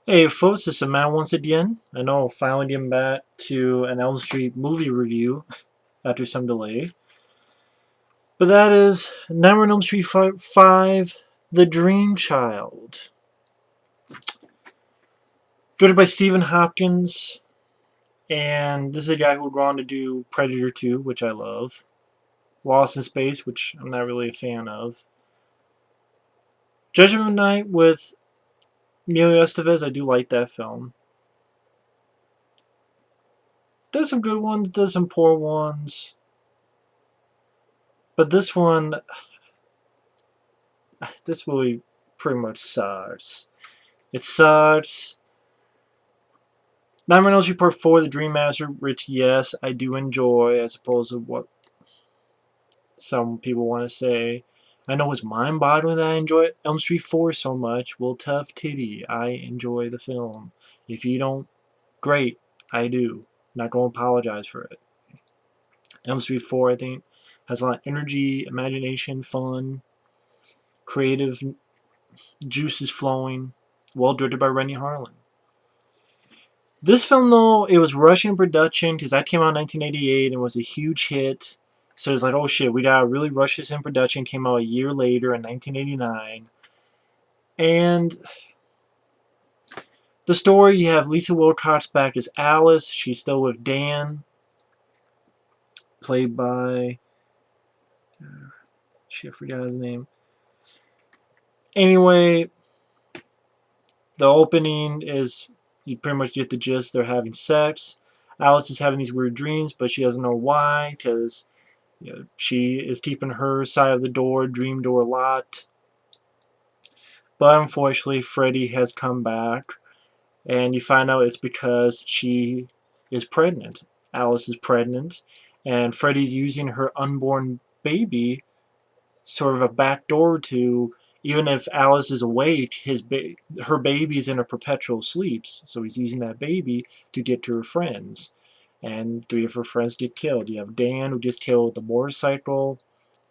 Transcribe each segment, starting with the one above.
Hey folks, this is Matt once again. I know finally getting back to an Elm Street movie review after some delay. But that is Nightmare on Elm Street 5, The Dream Child. Directed by Stephen Hopkins, and this is a guy who would go on to do Predator 2, which I love. Lost in Space, which I'm not really a fan of. Judgment Night with Emilio Estevez, I do like that film. Does some good ones, does some poor ones. But this movie pretty much sucks. It sucks. Nightmare on Elm Street Part 4, The Dream Master, which, yes, I do enjoy, as opposed to what some people want to say. I know it's mind-boggling that I enjoy Elm Street 4 so much. Well, tough titty. I enjoy the film. If you don't, great. I do. Not going to apologize for it. Elm Street 4, I think, has a lot of energy, imagination, fun, creative juices flowing. Well directed by Rennie Harlan. This film, though, it was rushed in production because that came out in 1988 and was a huge hit. So it's like, oh shit, we gotta really rush this in production. Came out a year later in 1989. And the story, you have Lisa Wilcox back as Alice. She's still with Dan, played by... shit, I forgot his name. Anyway, the opening is, you pretty much get the gist. They're having sex. Alice is having these weird dreams, but she doesn't know why, because she is keeping her side of the door, dream door, locked. But unfortunately, Freddy has come back, and you find out it's because she is pregnant. Alice is pregnant, and Freddy's using her unborn baby, sort of a back door to, even if Alice is awake, her baby's in a perpetual sleep. So he's using that baby to get to her friends. And 3 of her friends get killed. You have Dan, who gets killed with the motorcycle,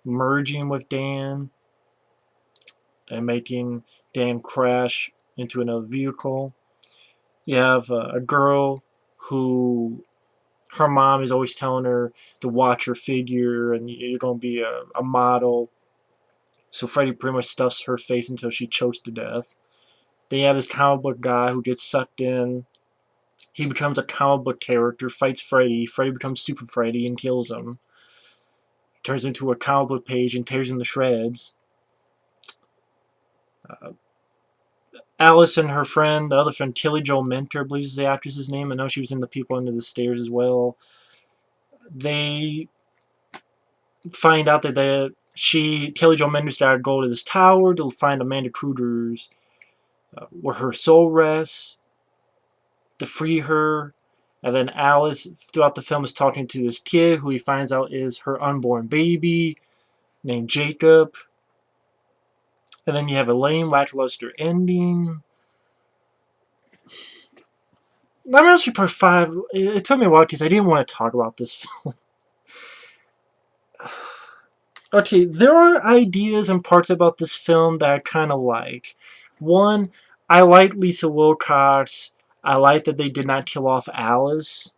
merging with Dan, and making Dan crash into another vehicle. You have a girl who, her mom is always telling her to watch her figure and you're going to be a model. So Freddy pretty much stuffs her face until she chokes to death. Then you have this comic book guy who gets sucked in. He becomes a comic book character, fights Freddy. Freddy becomes Super Freddy and kills him. Turns into a comic book page and tears him to shreds. Alice and her friend, the other friend, Tilly Joe Minter, I believe is the actress's name. I know she was in The People Under the Stairs as well. They find out that Tilly Joe Minter's got to go to this tower to find Amanda Kruger's, where her soul rests, to free her. And then Alice, throughout the film, is talking to this kid who he finds out is her unborn baby, named Jacob. And then you have a lame, lackluster ending. Nightmare on Elm Street Part 5, it took me a while because I didn't want to talk about this film. Okay, there are ideas and parts about this film that I kind of like. One, I like Lisa Wilcox. I like that they did not kill off Alice.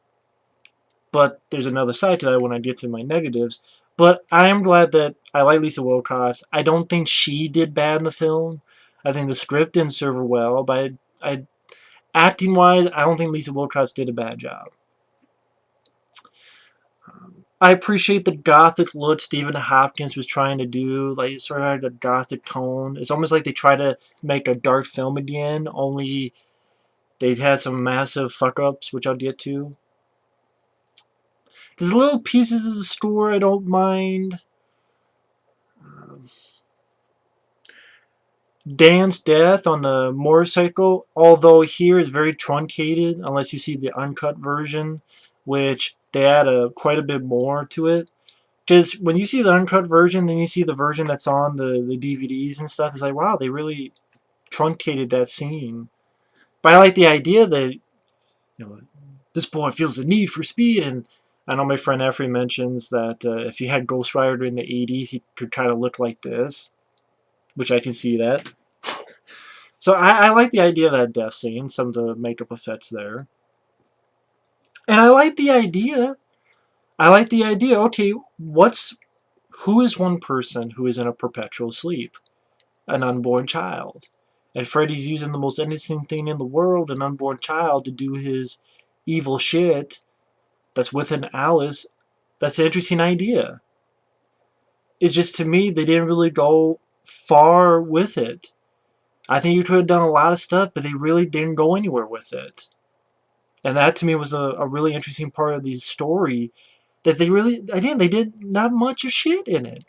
But there's another side to that when I get to my negatives. But I am glad that I like Lisa Wilcox. I don't think she did bad in the film. I think the script didn't serve her well, but acting-wise, I don't think Lisa Wilcox did a bad job. I appreciate the gothic look Stephen Hopkins was trying to do, like sort of had a gothic tone. It's almost like they try to make a dark film again, only they had some massive fuck-ups, which I'll get to. There's little pieces of the score I don't mind. Dan's death on the motorcycle, although here is very truncated, unless you see the uncut version, which they add quite a bit more to it. Because when you see the uncut version, then you see the version that's on the DVDs and stuff. It's like, wow, they really truncated that scene. But I like the idea that, this boy feels the need for speed. And I know my friend Effrey mentions that if you had Ghost Rider in the 80s, he could kind of look like this, which I can see that. So I like the idea of that death scene, some of the makeup effects there. And I like the idea. I like the idea, okay, who is one person who is in a perpetual sleep? An unborn child. And Freddy's using the most innocent thing in the world, an unborn child, to do his evil shit that's within Alice. That's an interesting idea. It's just, to me, they didn't really go far with it. I think you could have done a lot of stuff, but they really didn't go anywhere with it. And that to me was a really interesting part of the story, that they really, again, they did not much of shit in it.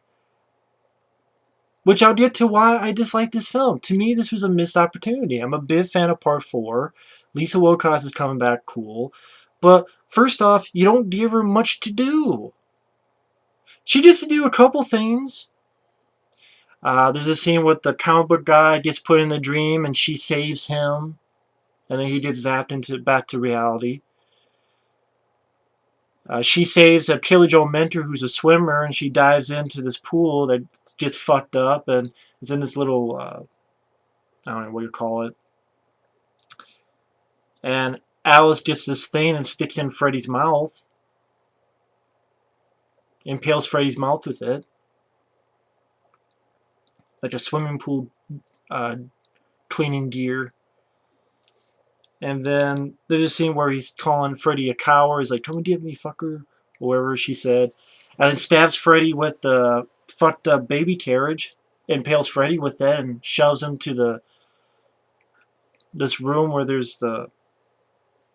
Which I'll get to why I dislike this film. To me, this was a missed opportunity. I'm a big fan of Part 4. Lisa Wilcox is coming back, cool. But first off, you don't give her much to do. She gets to do a couple things. There's a scene with the comic book guy gets put in the dream and she saves him. And then he gets zapped back to reality. She saves a Kelly Jo mentor who's a swimmer, and she dives into this pool that gets fucked up and is in this little, I don't know what you call it. And Alice gets this thing and sticks in Freddy's mouth. Impales Freddy's mouth with it. Like a swimming pool uh, cleaning gear. And then there's a scene where he's calling Freddy a coward. He's like, "Come and get me, fucker," or whatever she said. And then stabs Freddy with the fucked up baby carriage. Impales Freddy with that and shoves him to this room where there's the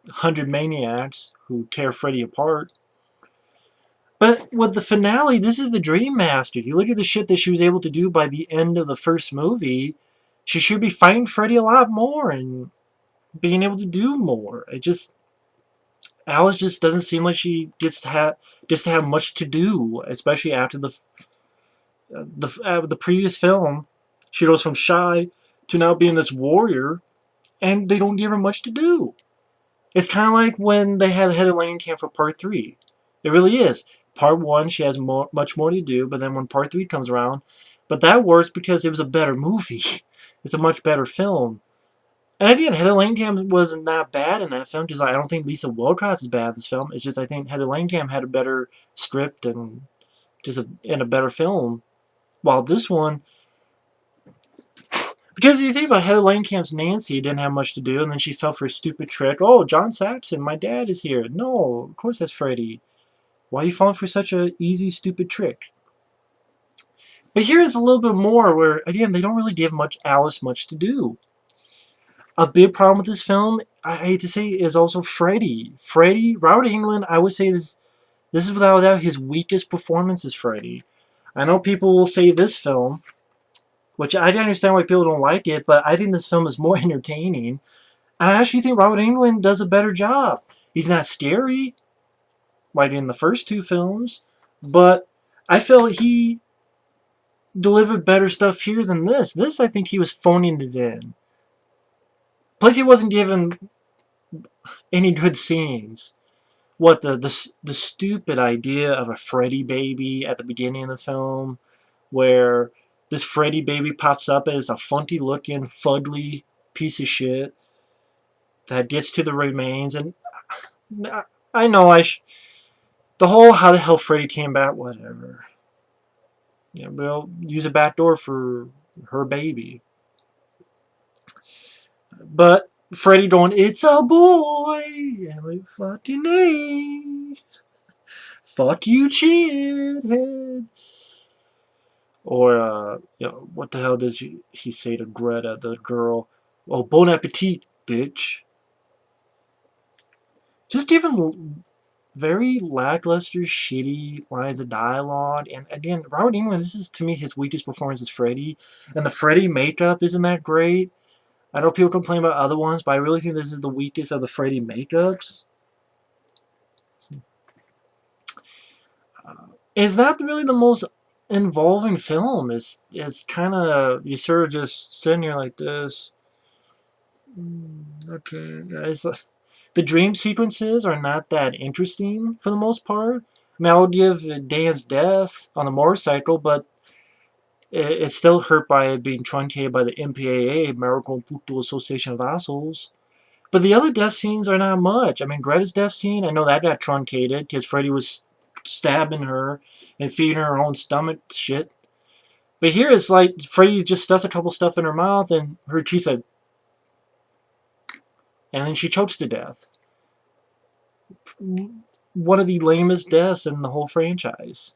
100 maniacs who tear Freddy apart. But with the finale, this is the Dream Master. You look at the shit that she was able to do by the end of the first movie. She should be fighting Freddy a lot more and being able to do more. Alice just doesn't seem like she gets to have much to do, especially after the previous film. She goes from shy to now being this warrior, and they don't give her much to do. It's kind of like when they had Heather Langenkamp for Part 3. It really is. Part 1, she has much more to do, but then when Part 3 comes around, but that works because it was a better movie. It's a much better film. And again, Heather Langenkamp was not bad in that film. Just like I don't think Lisa Wilcox is bad in this film. It's just I think Heather Langenkamp had a better script and in a better film. While this one, because if you think about Heather Langenkamp's Nancy, didn't have much to do, and then she fell for a stupid trick. Oh, John Saxon, my dad is here. No, of course that's Freddy. Why are you falling for such a easy, stupid trick? But here is a little bit more where, again, they don't really give Alice much to do. A big problem with this film, I hate to say, is also Freddy. Robert Englund, I would say this is without a doubt his weakest performance as Freddy. I know people will say this film, which I understand why people don't like it, but I think this film is more entertaining. And I actually think Robert Englund does a better job. He's not scary, like in the first two films, but I feel he delivered better stuff here than this. This, I think he was phoning it in. Plus, he wasn't given any good scenes. What, the stupid idea of a Freddy baby at the beginning of the film, where this Freddy baby pops up as a funky-looking, fugly piece of shit that gets to the remains, and I know the whole how the hell Freddy came back, whatever. Yeah, we'll use a back door for her baby. But Freddy going, "It's a boy," and like, fucking A. Fuck you, shithead. Or, what the hell does he say to Greta, the girl? "Oh, bon appetit, bitch." Just given very lackluster, shitty lines of dialogue. And again, Robert Englund, this is to me his weakest performance as Freddy. And the Freddy makeup isn't that great. I know people complain about other ones, but I really think this is the weakest of the Freddy makeups. It's not really the most involving film. It's kind of, you sort of just sitting here like this. Okay, it's the dream sequences are not that interesting for the most part. I mean, I would give Dan's death on the motorcycle, but it's still hurt by it being truncated by the MPAA, American Puto Association of Assholes. But the other death scenes are not much. I mean, Greta's death scene, I know that got truncated because Freddy was stabbing her and feeding her own stomach shit. But here it's like Freddy just stuffs a couple stuff in her mouth and her cheeks like, and then she chokes to death. One of the lamest deaths in the whole franchise.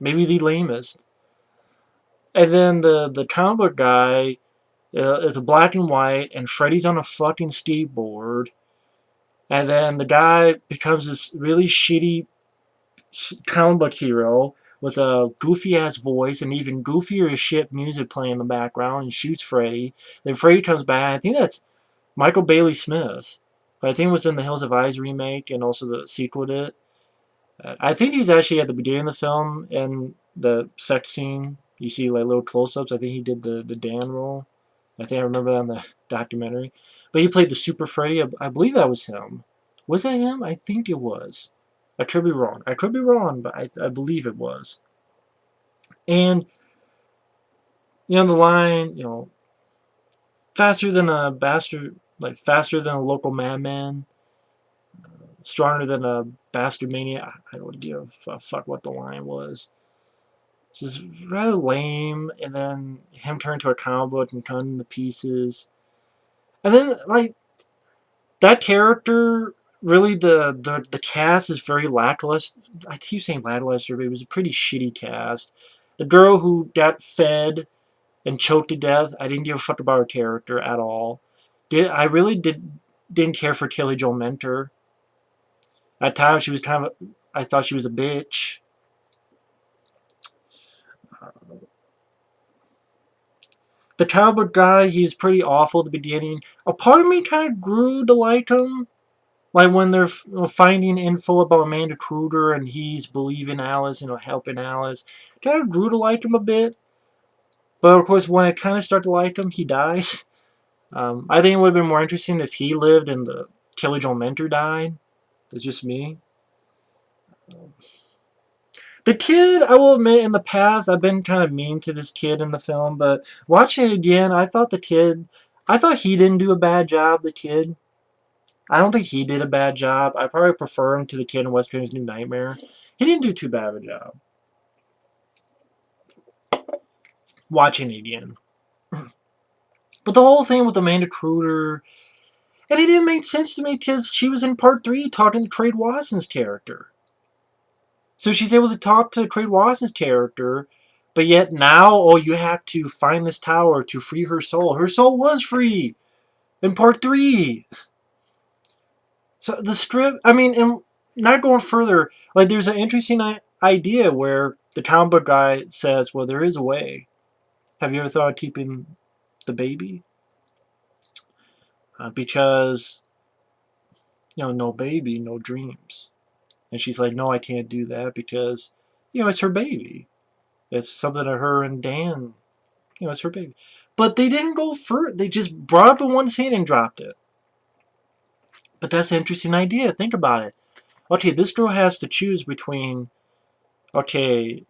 Maybe the lamest. And then the comic book guy, it's a black and white, and Freddy's on a fucking skateboard. And then the guy becomes this really shitty comic book hero with a goofy ass voice and even goofier as shit music playing in the background and shoots Freddy. Then Freddy comes back. I think that's Michael Bailey Smith. I think it was in the Hills of Eyes remake and also the sequel to it. I think he's actually at the beginning of the film in the sex scene. You see like little close-ups. I think he did the Dan role. I think I remember that in the documentary. But he played the Super Freddy. I believe that was him. Was that him? I think it was. I could be wrong. I could be wrong, but I believe it was. And, the line, faster than a bastard, like faster than a local madman, stronger than a bastard maniac. I don't give a fuck what the line was. Just rather lame, and then him turn to a comic book and cut into pieces. And then, like, that character, really, the cast is very lackluster. I keep saying lackluster, but it was a pretty shitty cast. The girl who got fed and choked to death, I didn't give a fuck about her character at all. I really didn't care for Kelly Jo Mentor. At times, she was I thought she was a bitch. The comic book guy, he's pretty awful at the beginning. A part of me kind of grew to like him. Like when they're finding info about Amanda Kruger and he's believing Alice, helping Alice. Kind of grew to like him a bit. But of course, when I kind of start to like him, he dies. I think it would have been more interesting if he lived and the Kelly Jo Mentor died. It's just me. The kid, I will admit, in the past, I've been kind of mean to this kid in the film, but watching it again, I thought he didn't do a bad job, the kid. I don't think he did a bad job. I probably prefer him to the kid in Wes Craven's New Nightmare. He didn't do too bad of a job. Watching it again. But the whole thing with Amanda Kruger, and it didn't make sense to me because she was in part 3 talking to Craig Watson's character. So she's able to talk to Craig Watson's character, but yet now, you have to find this tower to free her soul. Her soul was free in part 3. So the script, and not going further, like there's an interesting idea where the comic book guy says, well, there is a way. Have you ever thought of keeping the baby? Because, no baby, no dreams. And she's like, no, I can't do that because, it's her baby. It's something that her and Dan, it's her baby. But they didn't go further. They just brought up in one scene and dropped it. But that's an interesting idea. Think about it. Okay, this girl has to choose between, okay,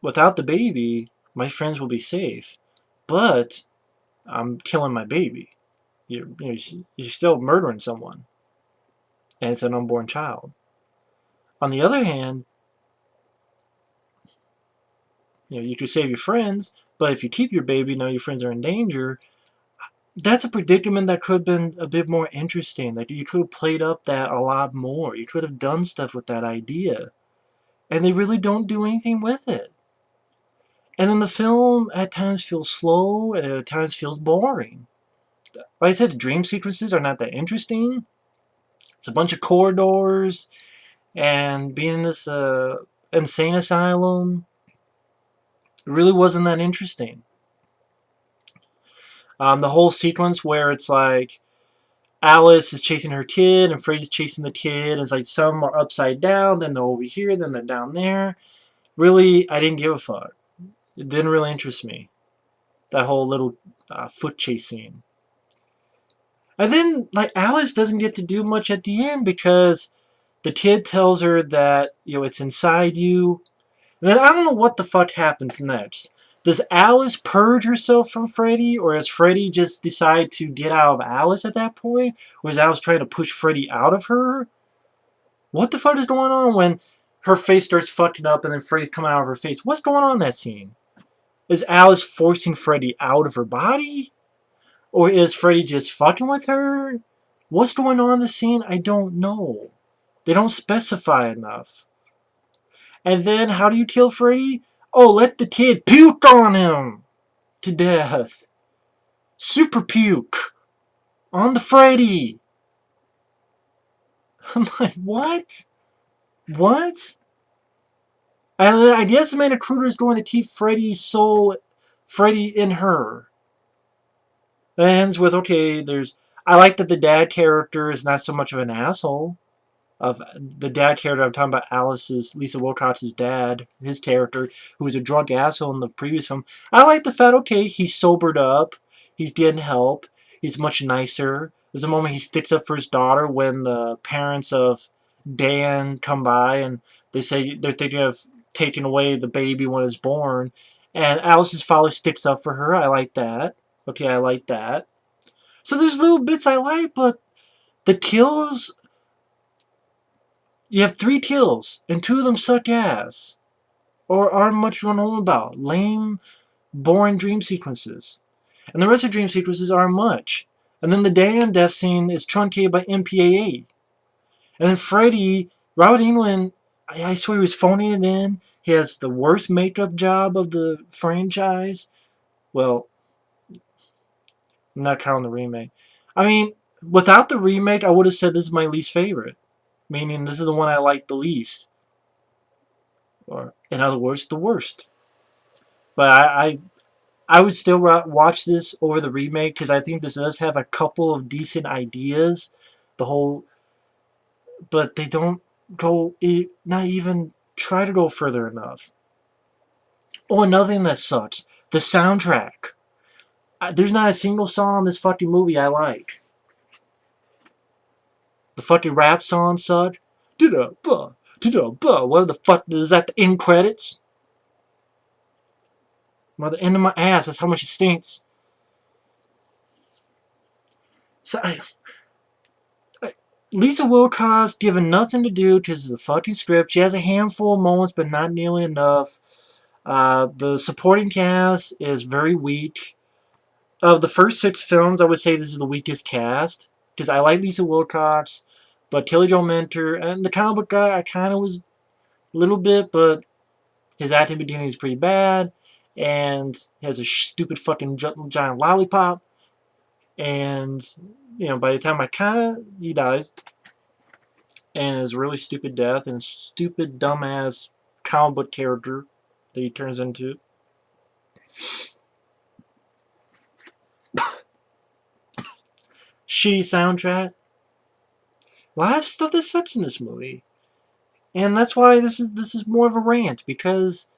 without the baby, my friends will be safe. But I'm killing my baby. You're still murdering someone. And it's an unborn child. On the other hand, you could save your friends, but if you keep your baby, now your friends are in danger. That's a predicament that could have been a bit more interesting. Like you could have played up that a lot more. You could have done stuff with that idea. And they really don't do anything with it. And then the film at times feels slow and at times feels boring. Like I said, the dream sequences are not that interesting. It's a bunch of corridors and being in this insane asylum. It really wasn't that interesting. The whole sequence where it's like Alice is chasing her kid and Freddy's chasing the kid. It's like some are upside down, then they're over here, then they're down there. Really, I didn't give a fuck. It didn't really interest me. That whole little foot chase scene. And then, like, Alice doesn't get to do much at the end because the kid tells her that, it's inside you. And then I don't know what the fuck happens next. Does Alice purge herself from Freddy, or has Freddy just decided to get out of Alice at that point? Or is Alice trying to push Freddy out of her? What the fuck is going on when her face starts fucking up and then Freddy's coming out of her face? What's going on in that scene? Is Alice forcing Freddy out of her body? Or is Freddy just fucking with her? What's going on in the scene? I don't know. They don't specify enough. And then, how do you kill Freddy? Oh, let the kid puke on him to death. Super puke on the Freddy. I'm like, what? What? And I guess Amanda Kruger is going to keep Freddy's soul, Freddy in her. It ends with, okay, I like that the dad character is not so much of an asshole. Of the dad character, I'm talking about Lisa Wilcox's dad, his character, who was a drunk asshole in the previous film. I like the fact, okay, he's sobered up, he's getting help, he's much nicer. There's a moment he sticks up for his daughter when the parents of Dan come by and they say they're thinking of taking away the baby when it's born. And Alice's father sticks up for her. I like that. Okay, I like that. So there's little bits I like, but the kills... You have 3 kills, and 2 of them suck ass. Or aren't much to know about. Lame, boring dream sequences. And the rest of the dream sequences aren't much. And then the Dan death scene is truncated by MPAA. And then Freddy, Robert Englund, I swear he was phoning it in. He has the worst makeup job of the franchise. Well, I'm not counting the remake. I mean, without the remake, I would have said this is my least favorite. Meaning this is the one I like the least. Or, in other words, the worst. But I would still watch this over the remake because I think this does have a couple of decent ideas. But they don't go, not even try to go further enough. Oh, another thing that sucks, the soundtrack. There's not a single song in this fucking movie I like. The fucking rap song suck. What the fuck is that? The end credits? By the end of my ass, that's how much it stinks. So Lisa Wilcox given nothing to do because of the fucking script. She has a handful of moments, but not nearly enough. The supporting cast is very weak. Of the first 6 films, I would say this is the weakest cast. Because I like Lisa Wilcox, but Kelly Jo Minter, and the comic book guy, I kind of was a little bit, but his acting beginning is pretty bad. And he has a stupid fucking giant lollipop. And, by the time he dies. And his really stupid death and stupid dumbass comic book character that he turns into. Shitty soundtrack. A lot of stuff that sucks in this movie. And that's why this is more of a rant, because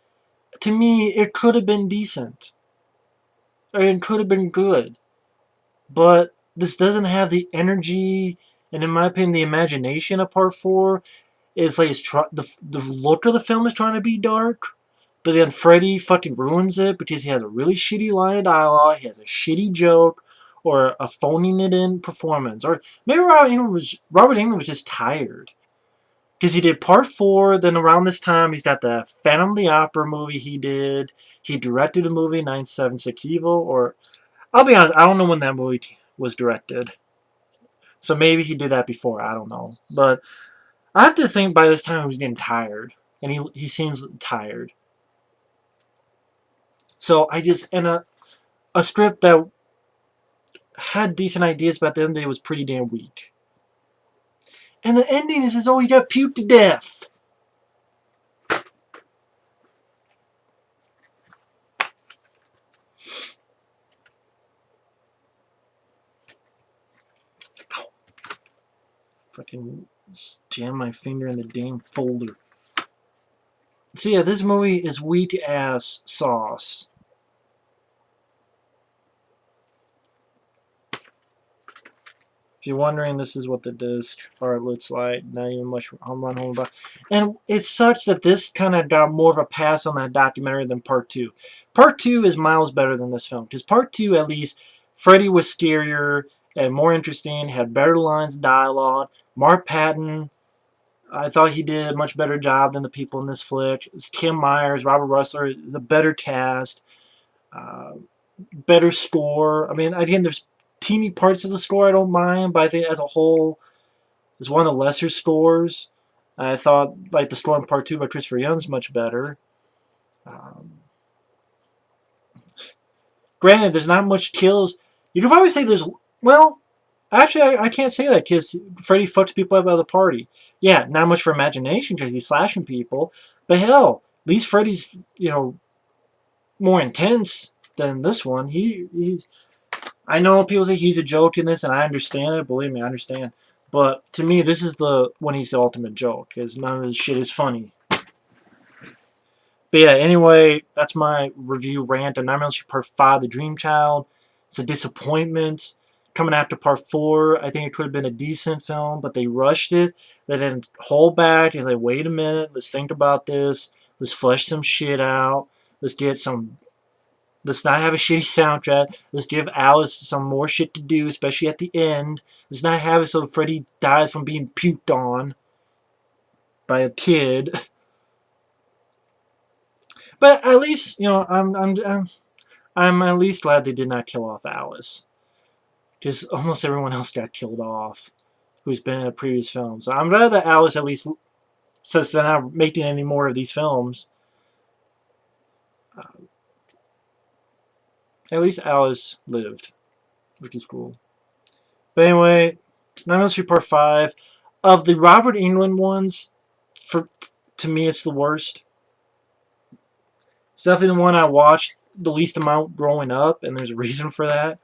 to me it could have been decent. Or it could have been good. But this doesn't have the energy and, in my opinion, the imagination of part 4. It's like the look of the film is trying to be dark, but then Freddy fucking ruins it because he has a really shitty line of dialogue, he has a shitty joke, or a phoning it in performance. Or maybe Robert Englund was just tired. Because he did part 4, then around this time he's got the Phantom of the Opera movie he did. He directed a movie, 976 Evil, or... I'll be honest, I don't know when that movie was directed. So maybe he did that before, I don't know. But I have to think by this time he was getting tired. And he seems tired. So and a script that had decent ideas, but at the end of the day was pretty damn weak. And the ending is he got puked to death. Fucking jam my finger in the damn folder. So yeah, this movie is weak ass sauce. you're wondering, this is what the disc art looks like. Not even much home run, home run. And it's such that this kind of got more of a pass on that documentary than Part 2. Part 2 is miles better than this film. Because Part 2, at least, Freddy was scarier and more interesting, had better lines of dialogue. Mark Patton, I thought he did a much better job than the people in this flick. It's Kim Myers, Robert Russler is a better cast, better score. I mean, again, there's teeny parts of the score I don't mind, but I think as a whole, it's one of the lesser scores. I thought like the score in Part 2 by Christopher Young's much better. Um, Granted, there's not much kills. You could probably say there's, well, actually, I can't say that because Freddy fucks people up at the party. Yeah, not much for imagination because he's slashing people. But hell, at least Freddy's, more intense than this one. He's. I know people say he's a joke in this, and I understand it. Believe me, I understand. But to me, this is the when he's the ultimate joke, because none of this shit is funny. But yeah, anyway, that's my review rant on Nightmare on Elm Street Part 5, The Dream Child. It's a disappointment. Coming after Part 4, I think it could have been a decent film, but they rushed it. They didn't hold back. They're like, wait a minute, let's think about this. Let's flesh some shit out. Let's get some... Let's not have a shitty soundtrack. Let's give Alice some more shit to do, especially at the end. Let's not have it so Freddy dies from being puked on by a kid. But at least, I'm at least glad they did not kill off Alice, because almost everyone else got killed off who's been in a previous film. So I'm glad that Alice at least, since they're not making any more of these films, at least Alice lived, which is cool. But anyway, Nightmare on Elm Street Part 5, of the Robert Englund ones, to me it's the worst. It's definitely the one I watched the least amount growing up, and there's a reason for that.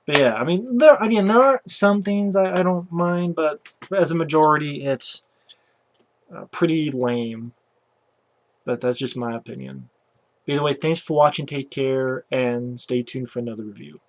But yeah, I mean, there are some things I don't mind, but as a majority, it's pretty lame. But that's just my opinion. Either way, thanks for watching, take care, and stay tuned for another review.